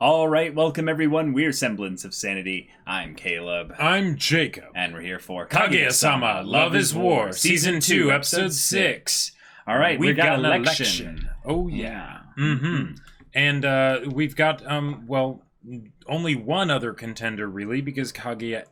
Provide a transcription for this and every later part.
All right, welcome everyone. We're Semblance of Sanity. I'm Caleb. I'm Jacob. And we're here for Kaguya-sama, Love is War, Season 2, Episode 6. All right, we've got an election. Oh, yeah. Mm-hmm. And we've got, only one other contender, really, because Kaguya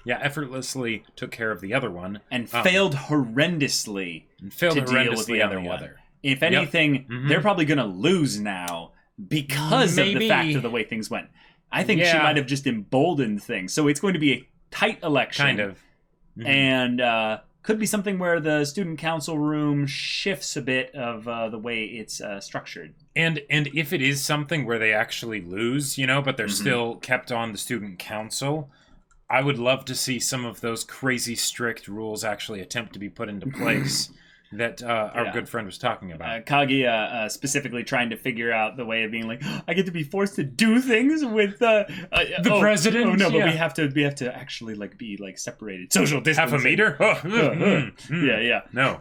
effortlessly took care of the other one. And failed horrendously to deal with the other one. If anything, they're probably going to lose now because of the fact of the way things went. I think she might have just emboldened things. So it's going to be a tight election. Kind of. Mm-hmm. And could be something where the student council room shifts a bit of the way it's structured. And if it is something where they actually lose, but they're still kept on the student council, I would love to see some of those crazy strict rules actually attempt to be put into place. That our good friend was talking about. Kaguya specifically trying to figure out the way of being like, I get to be forced to do things with the president. Oh no, but we have to actually be separated. Social distancing. Half a meter? Yeah. No.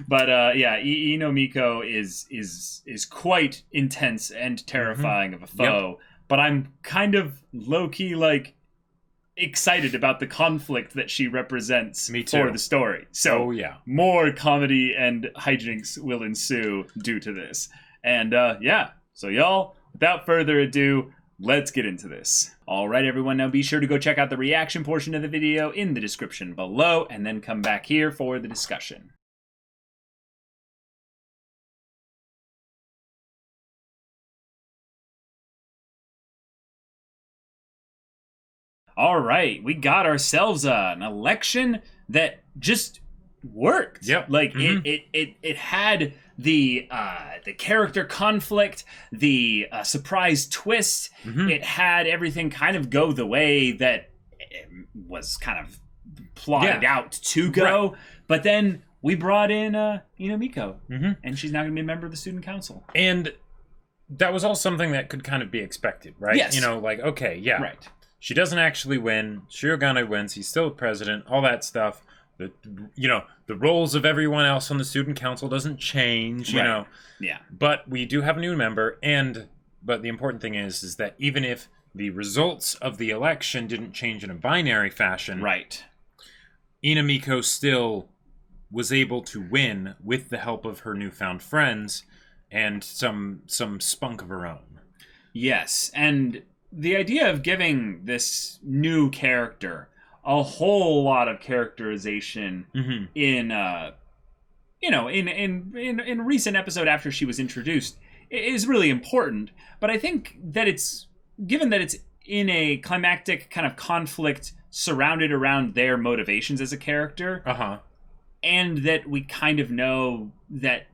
But Inomiko is quite intense and terrifying of a foe. Yep. But I'm kind of low key excited about the conflict that she represents for the story. So more comedy and hijinks will ensue due to this. And so y'all, without further ado, let's get into this. All right, everyone, now be sure to go check out the reaction portion of the video in the description below, and then come back here for the discussion. All right, we got ourselves an election that just worked. Yep. It had the character conflict, the surprise twist. It had everything kind of go the way that it was kind of plotted out to go. Right. But then we brought in Inomiko, and she's now going to be a member of the student council. And that was all something that could kind of be expected, right? Yes. Right. She doesn't actually win. Shirogane wins. He's still president. All that stuff. The roles of everyone else on the student council doesn't change. You know. Yeah. But we do have a new member, but the important thing is that even if the results of the election didn't change in a binary fashion, right, Inomiko still was able to win with the help of her newfound friends and some spunk of her own. Yes, and the idea of giving this new character a whole lot of characterization in recent episode after she was introduced is really important. But I think that given that it's in a climactic kind of conflict surrounded around their motivations as a character, and that we kind of know that.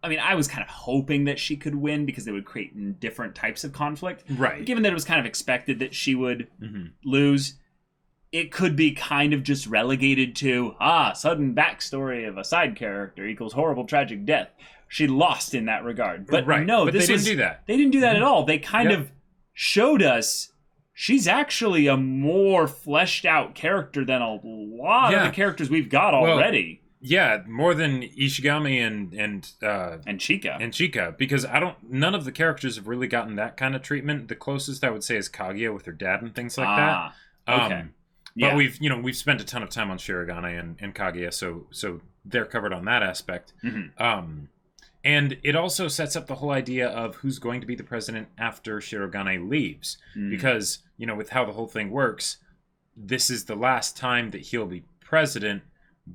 I mean, I was kind of hoping that she could win because it would create different types of conflict. Right. Given that it was kind of expected that she would lose, it could be kind of just relegated to, sudden backstory of a side character equals horrible tragic death. She lost in that regard. But no, they didn't do that. They didn't do that at all. They kind of showed us she's actually a more fleshed out character than a lot of the characters we've got already. Yeah, more than Ishigami and Chika. And Chika, because none of the characters have really gotten that kind of treatment. The closest I would say is Kaguya with her dad and things like that. Okay. But we've spent a ton of time on Shirogane and Kaguya, so they're covered on that aspect. And it also sets up the whole idea of who's going to be the president after Shirogane leaves. Because, with how the whole thing works, this is the last time that he'll be president,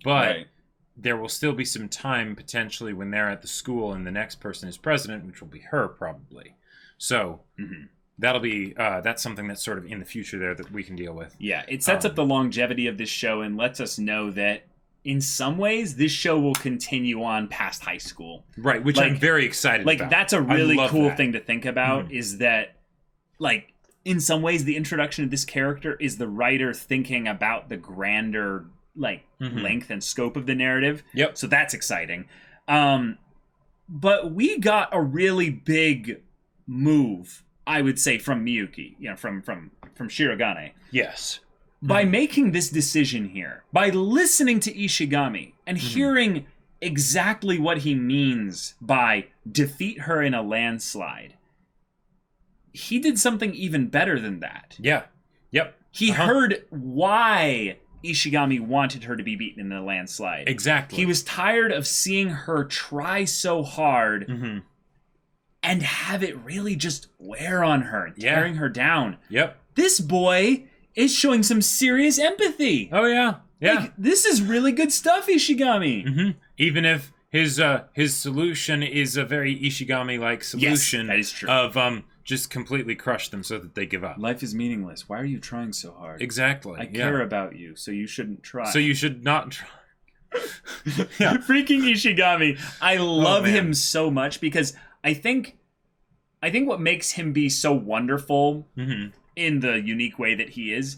but there will still be some time potentially when they're at the school and the next person is president, which will be her probably. So that'll be that's something that's sort of in the future there that we can deal with. Yeah, it sets up the longevity of this show and lets us know that in some ways this show will continue on past high school. Right, which I'm very excited about. That's a really cool thing to think about is that in some ways the introduction of this character is the writer thinking about the grander length and scope of the narrative. Yep. So that's exciting. But we got a really big move, I would say, from Miyuki, from Shirogane. Yes. By making this decision here, by listening to Ishigami and hearing exactly what he means by defeat her in a landslide, he did something even better than that. Yeah. Yep. He heard why Ishigami wanted her to be beaten in the landslide. Exactly. He was tired of seeing her try so hard and have it really just wear on her, tearing her down. Yep. This boy is showing some serious empathy. Oh, yeah. Yeah. Like, this is really good stuff, Ishigami. Even if his solution is a very Ishigami-like solution, yes, that is true. Of just completely crush them so that they give up. Life is meaningless. Why are you trying so hard? Exactly. I care about you, so you shouldn't try. So you should not try. Freaking Ishigami. I love him so much because I think what makes him be so wonderful in the unique way that he is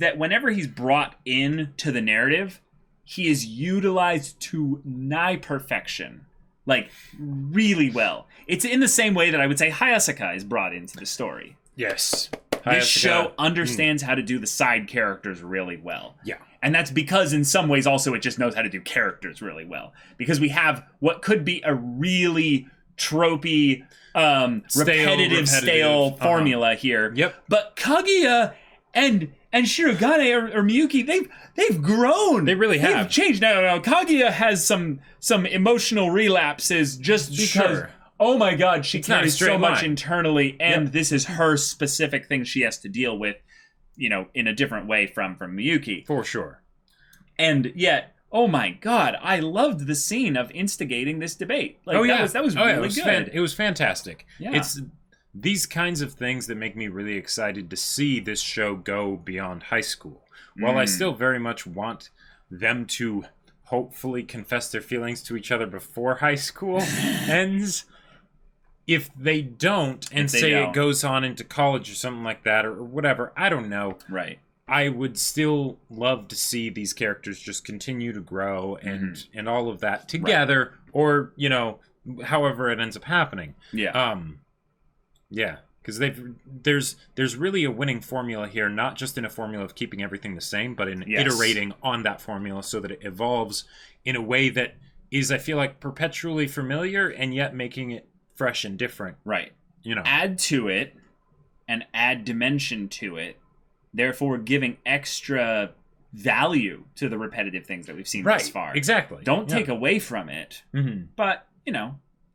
that whenever he's brought in to the narrative, he is utilized to nigh perfection. Like, really well. It's in the same way that I would say Hayasaka is brought into the story. Yes. This show understands how to do the side characters really well. Yeah. And that's because in some ways also it just knows how to do characters really well. Because we have what could be a really tropey, repetitive, stale formula here. Yep. But Kaguya and Shirogane or Miyuki, they've grown. They really have. They've changed. Now, Kaguya has some emotional relapses just because, oh my god, she carries so much internally, and this is her specific thing she has to deal with, in a different way from Miyuki. For sure. And yet, oh my god, I loved the scene of instigating this debate. Like, that was really good. It was fantastic. Yeah. It's these kinds of things that make me really excited to see this show go beyond high school. While I still very much want them to hopefully confess their feelings to each other before high school ends, if they don't, and it goes on into college or something like that, or whatever, I don't know. Right. I would still love to see these characters just continue to grow and all of that together, or, however it ends up happening. Yeah. Yeah, because there's really a winning formula here, not just in a formula of keeping everything the same, but in iterating on that formula so that it evolves in a way that is, I feel like, perpetually familiar and yet making it fresh and different. Right. Add to it and add dimension to it, therefore giving extra value to the repetitive things that we've seen thus far. Exactly. Don't take away from it, but,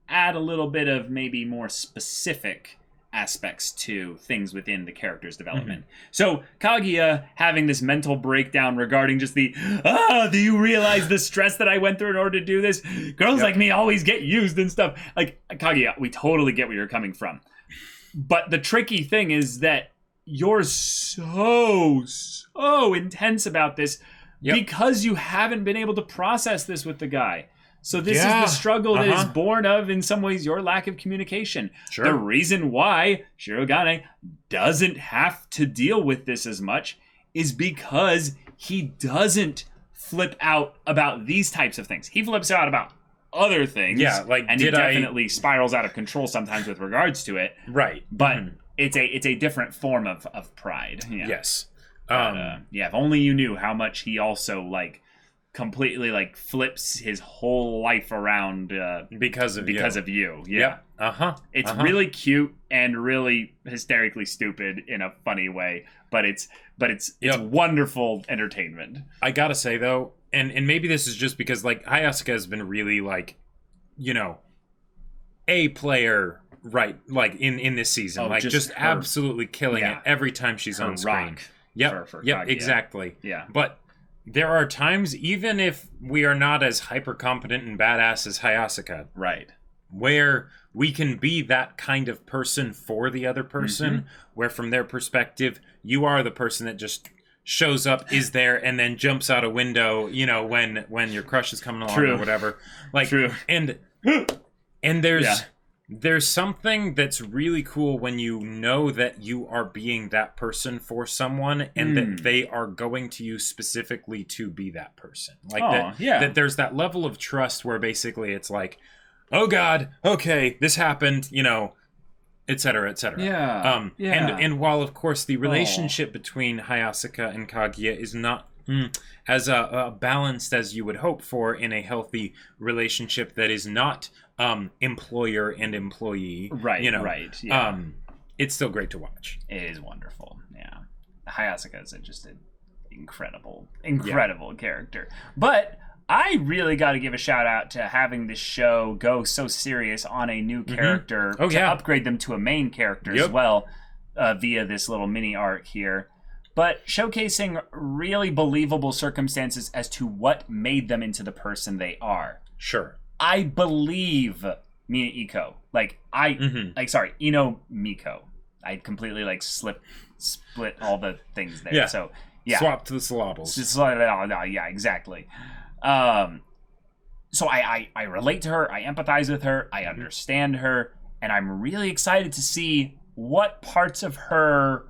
add a little bit of maybe more specific aspects to things within the character's development. So Kaguya having this mental breakdown regarding just do you realize the stress that I went through in order to do this? Girls like me always get used and stuff. Like, Kaguya, we totally get where you're coming from. But the tricky thing is that you're so intense about this because you haven't been able to process this with the guy. So this is the struggle that is born of, in some ways, your lack of communication. Sure. The reason why Shirogane doesn't have to deal with this as much is because he doesn't flip out about these types of things. He flips out about other things. Yeah, like, and he definitely spirals out of control sometimes with regards to it. Right. But it's a different form of pride. Yeah. Yes. If only you knew how much he also, completely flips his whole life around because of you. Yeah. It's really cute and really hysterically stupid in a funny way, but it's wonderful entertainment. I gotta say though, and maybe this is just because Hayasaka has been really a player, right? In this season, just absolutely killing it every time she's on screen. Yep. Yep. Exactly. Yeah. But there are times, even if we are not as hyper competent and badass as Hayasaka, right, where we can be that kind of person for the other person, where from their perspective, you are the person that just shows up, is there, and then jumps out a window, when your crush is coming along or whatever. True. And there's something that's really cool when you know that you are being that person for someone and that they are going to you specifically to be that person. That there's that level of trust where basically it's like, oh God, okay, this happened, et cetera, et cetera. Yeah. And while of course the relationship between Hayasaka and Kaguya is not as balanced as you would hope for in a healthy relationship that is not employer and employee, right? Right. Yeah. it's still great to watch. It is wonderful. Yeah. Hayasaka is just an incredible character. But I really got to give a shout out to having this show go so serious on a new character to upgrade them to a main character as well via this little mini arc here. But showcasing really believable circumstances as to what made them into the person they are. Sure. I believe Mina Iko. Ino Miko. I completely split all the things there. Yeah. So yeah. Swap to the syllables. Yeah, exactly. So I relate to her, I empathize with her, I understand her, and I'm really excited to see what parts of her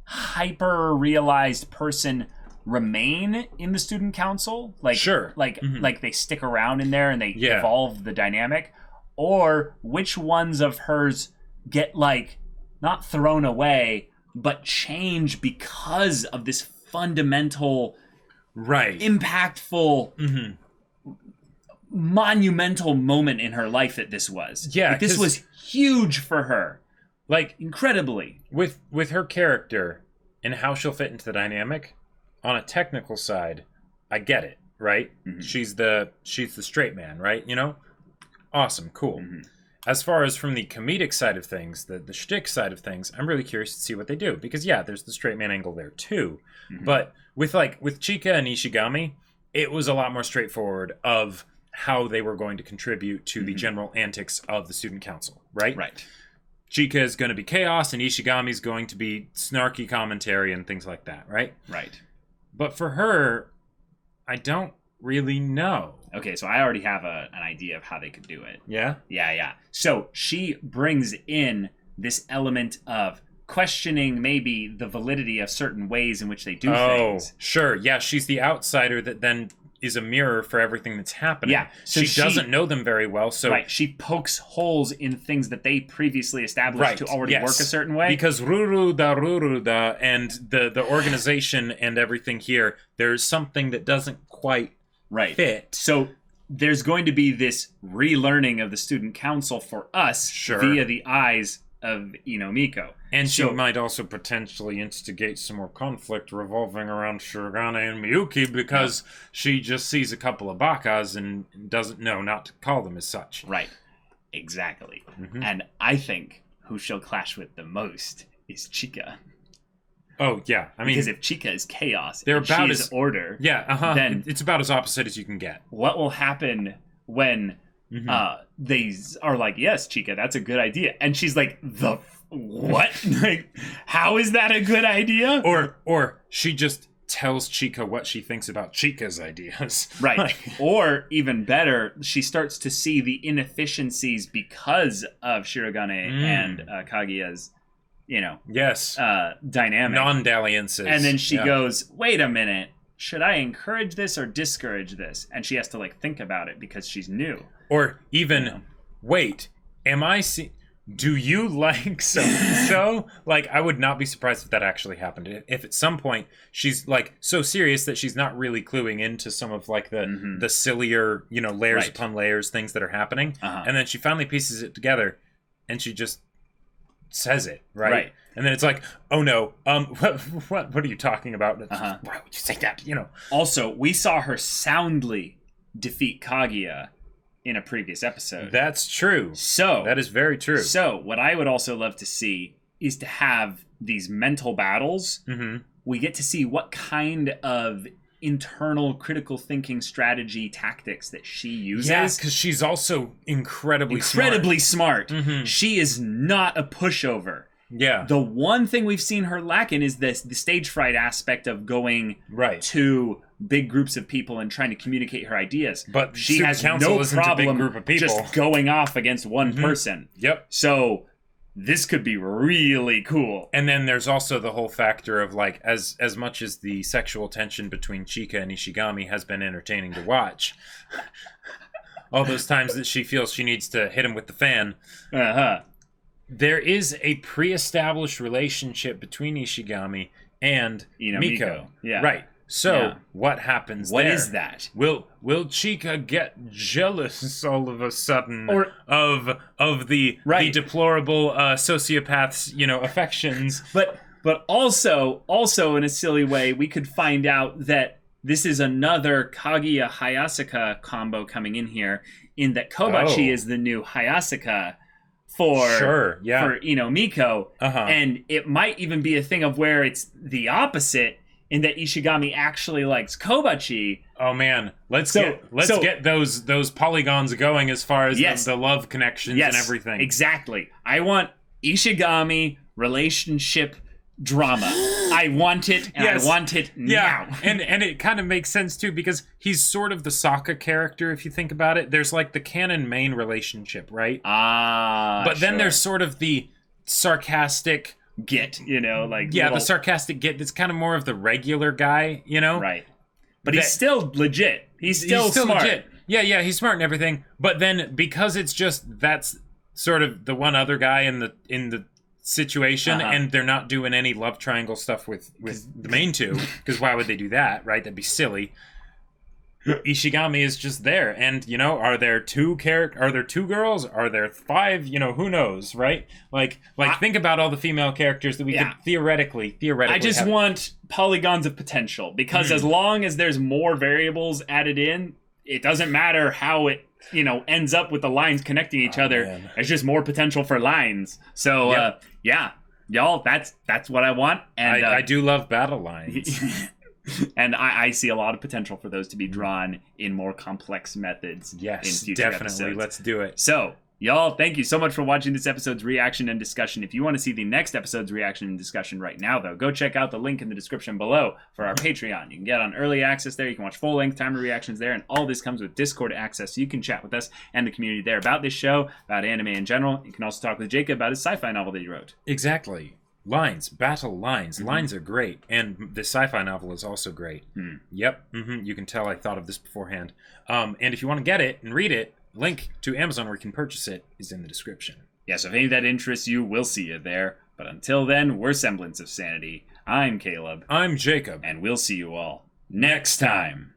hyper-realized person remain in the student council. Like they stick around in there and they evolve the dynamic, or which ones of hers get not thrown away, but change because of this fundamental, impactful, monumental moment in her life that this was. Yeah, this was huge for her. Incredibly. With her character and how she'll fit into the dynamic, on a technical side, I get it, right? Mm-hmm. She's the straight man, right? Awesome, cool. Mm-hmm. As far as from the comedic side of things, the shtick side of things, I'm really curious to see what they do. Because there's the straight man angle there too. Mm-hmm. But with Chika and Ishigami, it was a lot more straightforward of how they were going to contribute to the general antics of the student council, right? Right. Chika is going to be chaos, and Ishigami is going to be snarky commentary and things like that, right? Right. But for her, I don't really know. Okay, so I already have an idea of how they could do it. Yeah? Yeah. So she brings in this element of questioning maybe the validity of certain ways in which they do things. Oh, sure. Yeah, she's the outsider that then is a mirror for everything that's happening. Yeah. So she doesn't know them very well, so... Right, she pokes holes in things that they previously established to already work a certain way. Because Ruruda and the organization and everything here, there's something that doesn't quite fit. So there's going to be this relearning of the student council for us via the eyes of Inomiko. And she might also potentially instigate some more conflict revolving around Shirogane and Miyuki because she just sees a couple of bakas and doesn't know not to call them as such. Right. Exactly. Mm-hmm. And I think who she'll clash with the most is Chika. Oh, yeah. I mean, because if Chika is chaos and she is order, then it's about as opposite as you can get. What will happen when they are like, yes, Chika, that's a good idea. And she's like, the what? How is that a good idea? Or she just tells Chika what she thinks about Chika's ideas. Right. Or even better, she starts to see the inefficiencies because of Shirogane and Kaguya's, dynamic. Non-dalliances. And then she goes, wait a minute. Should I encourage this or discourage this? And she has to think about it because she's new. Or even, wait, do you like so-and-so? I would not be surprised if that actually happened. If at some point she's so serious that she's not really cluing into some of the sillier, layers upon layers, things that are happening. And then she finally pieces it together and she just says it, right? And then it's oh no, what are you talking about? Why would you say that? Also, we saw her soundly defeat Kaguya in a previous episode. That's true. So that is very true. So what I would also love to see is to have these mental battles. Mm-hmm. We get to see what kind of internal critical thinking strategy tactics that she uses. Yeah, because she's also incredibly smart. Mm-hmm. She is not a pushover. Yeah. The one thing we've seen her lack in is the stage fright aspect of going to big groups of people and trying to communicate her ideas. But she has no problem group of people just going off against one person. Yep. So this could be really cool. And then there's also the whole factor of as much as the sexual tension between Chika and Ishigami has been entertaining to watch, all those times that she feels she needs to hit him with the fan. There is a pre-established relationship between Ishigami and Miko. Yeah. Right. So what happens What there? is that? Will Chika get jealous all of a sudden Or- of the deplorable sociopath's, affections? But also in a silly way, we could find out that this is another Kaguya Hayasaka combo coming in here, in that Kobachi is the new Hayasaka for Miko. And it might even be a thing of where it's the opposite, in that Ishigami actually likes Kobachi. Oh man, let's get those polygons going as far as the love connections and everything. Exactly. I want Ishigami relationship drama. I want it, and I want it now. and it kind of makes sense too, because he's sort of the Sokka character if you think about it. There's like the canon main relationship, right? But then there's sort of the sarcastic the sarcastic Git that's kind of more of the regular guy, Right. But he's still legit. He's still smart. Legit. Yeah, he's smart and everything. But then because it's just that's sort of the one other guy in the situation, and they're not doing any love triangle stuff with the main two, because why would they do that, right? That'd be silly. Ishigami is just there, and are there two girls? Are there 5? Who knows, right? Like think about all the female characters that we could theoretically. I just want polygons of potential, because as long as there's more variables added in, it doesn't matter how it ends up with the lines connecting each other. Man. There's just more potential for lines. So y'all, that's what I want. And I do love battle lines. And I see a lot of potential for those to be drawn in more complex methods. Yes, in future definitely. episodes. Let's do it. So, y'all, thank you so much for watching this episode's reaction and discussion. If you want to see the next episode's reaction and discussion right now, though, go check out the link in the description below for our Patreon. You can get on early access there. You can watch full-length timer reactions there, and all this comes with Discord access, so you can chat with us and the community there about this show, about anime in general. You can also talk with Jacob about his sci-fi novel that he wrote. Exactly. Lines, battle lines. Lines are great, and the sci-fi novel is also great. Yep, you can tell I thought of this beforehand. And if you want to get it and read it, link to Amazon where you can purchase it is in the description. Yeah, so if any of that interests you, we'll see you there. But until then, we're Semblance of Sanity. I'm Caleb. I'm Jacob. And we'll see you all next time.